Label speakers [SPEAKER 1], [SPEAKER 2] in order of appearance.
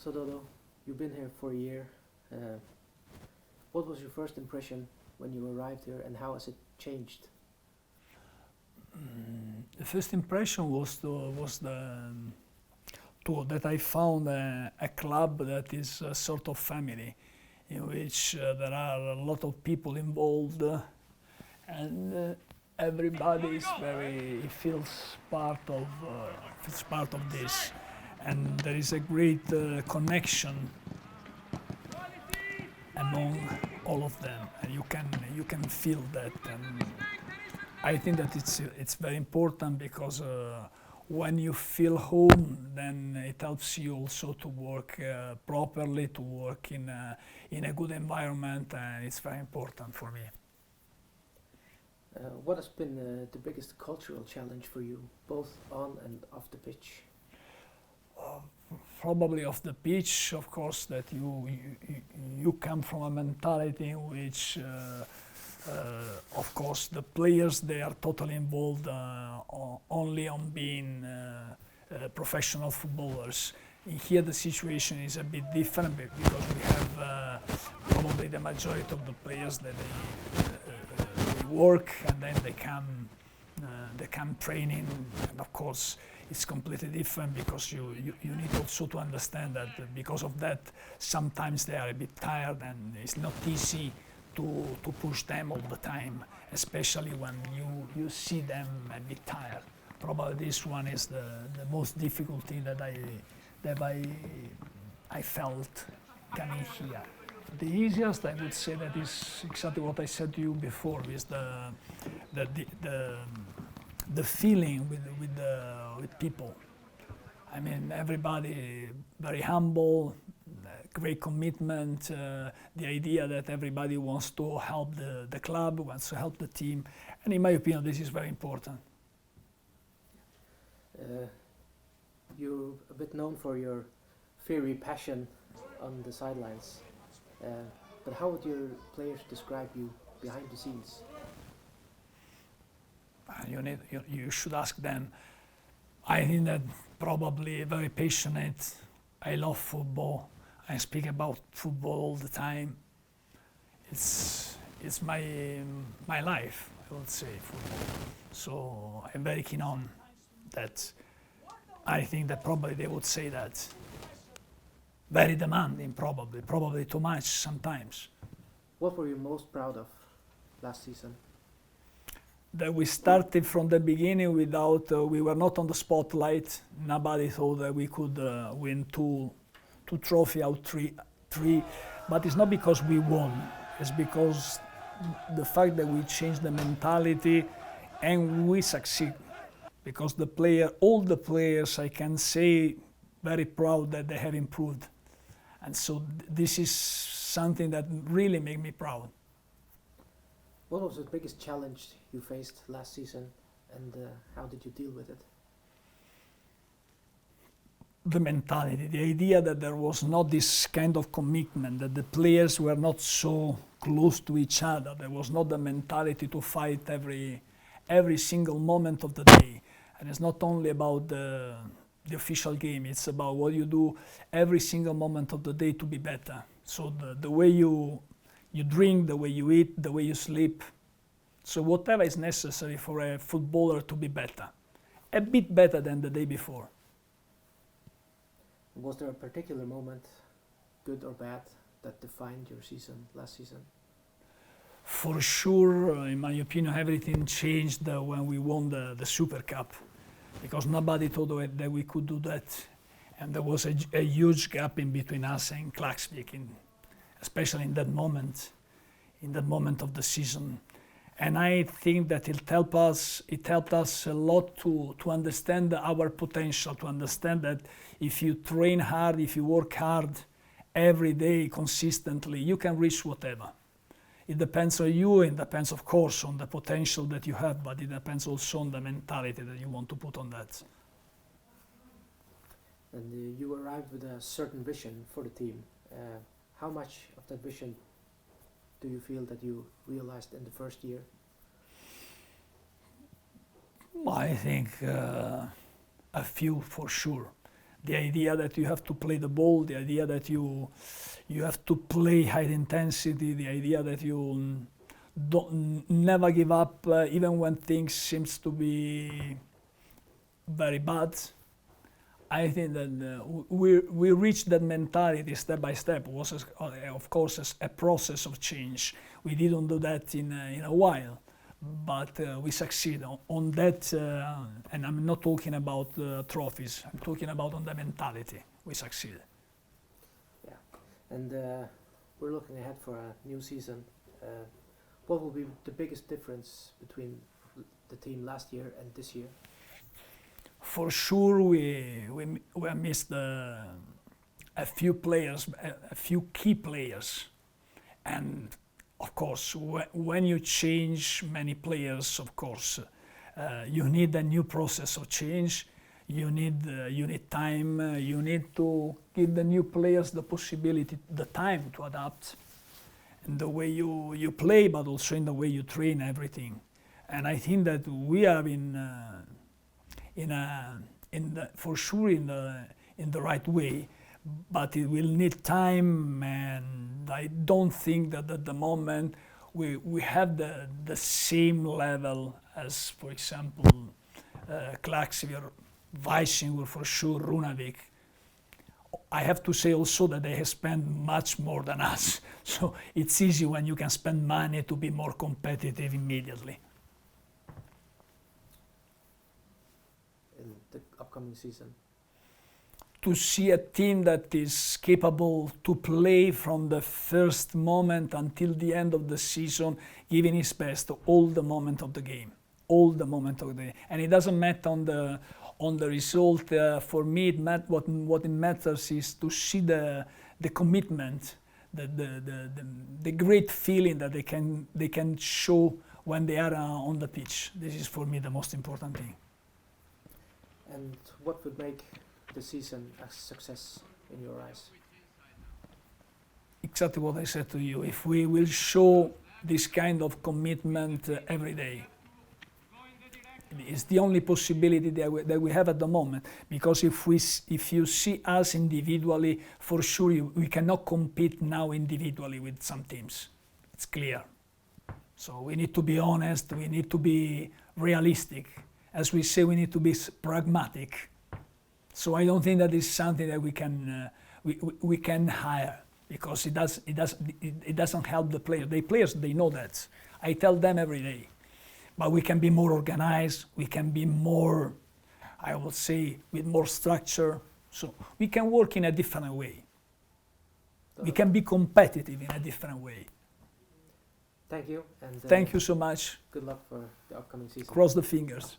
[SPEAKER 1] So Dodo, you've been here for a year. Uh, what was your first impression when you arrived here, and how has it changed?
[SPEAKER 2] The first impression was that I found a club that is a sort of family, in which there are a lot of people involved, and everybody is very feels part of this, and there is a great connection among all of them, and you can feel that. And I think that it's very important because when you feel home, then it helps you also to work properly, to work in a good environment, and it's very important for me.
[SPEAKER 1] What has been the biggest cultural challenge for you, both on and off the pitch?
[SPEAKER 2] Probably off the pitch, of course, that you come from a mentality in which, of course, the players, they are totally involved only on being professional footballers. In here, the situation is a bit different because we have probably the majority of the players that they work and then they come training, and of course it's completely different because you need also to understand that because of that sometimes they are a bit tired, and it's not easy to push them all the time, especially when you see them a bit tired. Probably this one is the most difficult thing that I felt coming here. The easiest, I would say, that is exactly what I said to you before, is the feeling with people. I mean, everybody very humble, great commitment, the idea that everybody wants to help the club, wants to help the team, and in my opinion, this is very important.
[SPEAKER 1] You're a bit known for your fiery passion on the sidelines, but how would your players describe you behind the scenes?
[SPEAKER 2] You should ask them. I think that probably very passionate. I love football. I speak about football all the time. It's my life, I would say, football. So I'm very keen on that. I think that probably they would say that. Very demanding, probably too much sometimes.
[SPEAKER 1] What were you most proud of last season?
[SPEAKER 2] That we started from the beginning without, we were not on the spotlight. Nobody thought that we could win two trophy out three, but it's not because we won. It's because the fact that we changed the mentality and we succeed. Because all the players, I can say, very proud that they have improved. And so this is something that really made me proud.
[SPEAKER 1] What was the biggest challenge you faced last season, and how did you deal with it?
[SPEAKER 2] The mentality, the idea that there was not this kind of commitment, that the players were not so close to each other. There was not the mentality to fight every single moment of the day. And it's not only about the official game, it's about what you do every single moment of the day to be better. So the way you drink, the way you eat, the way you sleep. So whatever is necessary for a footballer to be better. A bit better than the day before.
[SPEAKER 1] Was there a particular moment, good or bad, that defined your season last season?
[SPEAKER 2] For sure, in my opinion, everything changed when we won the Super Cup, because nobody thought that we could do that. And there was a huge gap in between us and Klaksvik, especially in that moment of the season. And I think that it helped us a lot to understand our potential, to understand that if you train hard, if you work hard every day consistently, you can reach whatever. It depends on you, it depends of course on the potential that you have, but it depends also on the mentality that you want to put on that.
[SPEAKER 1] And you arrived with a certain vision for the team. How much of that vision do you feel that you realized in the first year?
[SPEAKER 2] I think a few for sure, The idea that you have to play the ball, the idea that you have to play high intensity, the idea that you don't never give up even when things seems to be very bad. I think that we reached that mentality step by step. It was, of course, a process of change. We didn't do that in a while, but we succeed on that. And I'm not talking about trophies. I'm talking about on the mentality. We succeed.
[SPEAKER 1] Yeah, and we're looking ahead for a new season. What will be the biggest difference between the team last year and this year?
[SPEAKER 2] For sure, we missed a few players, a few key players, and of course, when you change many players, of course, you need a new process of change. You need time. You need to give the new players the possibility, the time to adapt, in the way you play, but also in the way you train everything. And I think that we are for sure in the right way, but it will need time, and I don't think that at the moment we have the same level as, for example, Klaksvir, Weisinger, for sure, Runavik. I have to say also that they have spent much more than us, so it's easy when you can spend money to be more competitive immediately.
[SPEAKER 1] In the upcoming season?
[SPEAKER 2] To see a team that is capable to play from the first moment until the end of the season, giving its best all the moment of the game, and it doesn't matter on the result. For me, what it matters is to see the commitment, the great feeling that they can show when they are on the pitch. This is for me the most important thing.
[SPEAKER 1] And what would make the season a success in your eyes?
[SPEAKER 2] Exactly what I said to you. If we will show this kind of commitment every day, it's the only possibility that we have at the moment. Because if you see us individually, for sure we cannot compete now individually with some teams. It's clear. So we need to be honest. We need to be realistic. As we say, we need to be pragmatic. So I don't think that is something that we can hire, because it doesn't help the players. The players, they know that. I tell them every day. But we can be more organized. We can be more, I would say, with more structure. So we can work in a different way. We can be competitive in a different way.
[SPEAKER 1] Thank you. And
[SPEAKER 2] thank you so much.
[SPEAKER 1] Good luck for the upcoming season.
[SPEAKER 2] Cross the fingers.